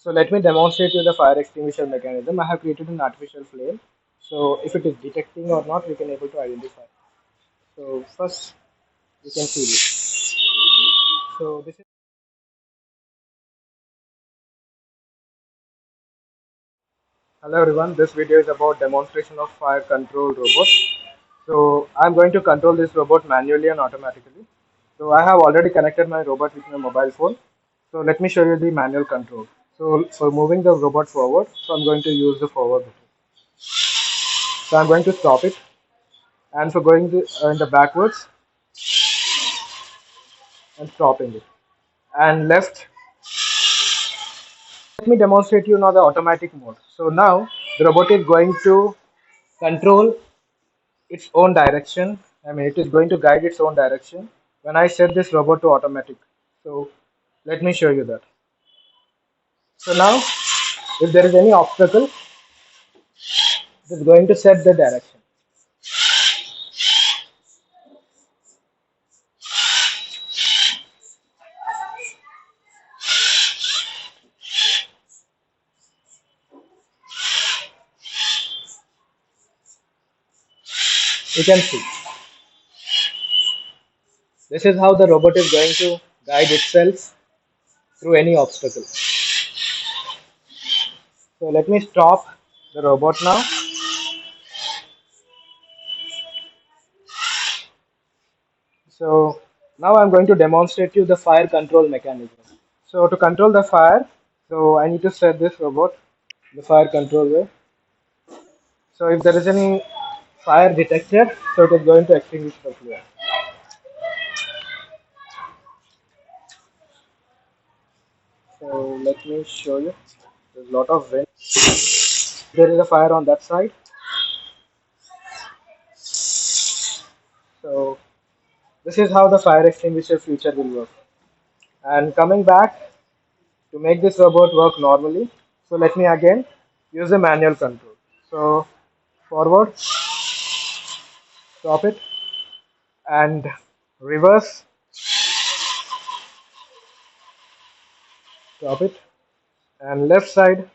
So let me demonstrate you the fire extinguisher mechanism. I have created an artificial flame. So if it is detecting or not, we can able to identify. So first we can see this. So this is hello everyone. This video is about demonstration of fire control robot. So I'm going to control this robot manually and automatically. So I have already connected my robot with my mobile phone. So let me show you the manual control. So for moving the robot forward, so I'm going to use the forward button. So I'm going to stop it, and for going in the backwards and stopping it. And left, let me demonstrate you now the automatic mode. So now the robot is going to control its own direction. I mean, it is going to guide its own direction when I set this robot to automatic. So let me show you that. So now, if there is any obstacle, it is going to set the direction. You can see. This is how the robot is going to guide itself through any obstacle. So let me stop the robot now. So now I'm going to demonstrate you the fire control mechanism. So to control the fire, so I need to set this robot, the fire control way. So if there is any fire detected, so it is going to extinguish the flame. So let me show you. There's a lot of wind. There is a fire on that side. So this is how the fire extinguisher feature will work. And coming back to make this robot work normally, so let me again use the manual control. So forward, stop it, and reverse, stop it, and left side,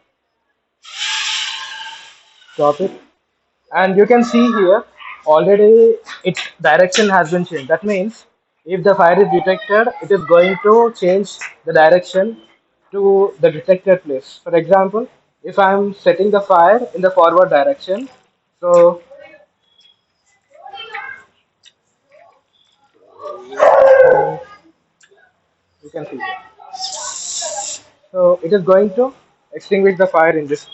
stop it. And you can see here already its direction has been changed. That means if the fire is detected, it is going to change the direction to the detected place. For example, if I am setting the fire in the forward direction, so you can see here. So it is going to extinguish the fire in this way.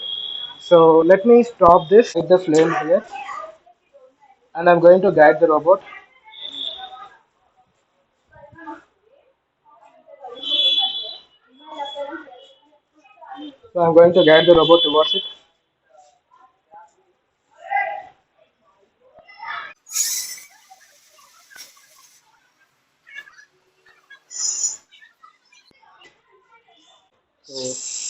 So let me stop this with the flame here, and I'm going to guide the robot. So I'm going to guide the robot towards it. So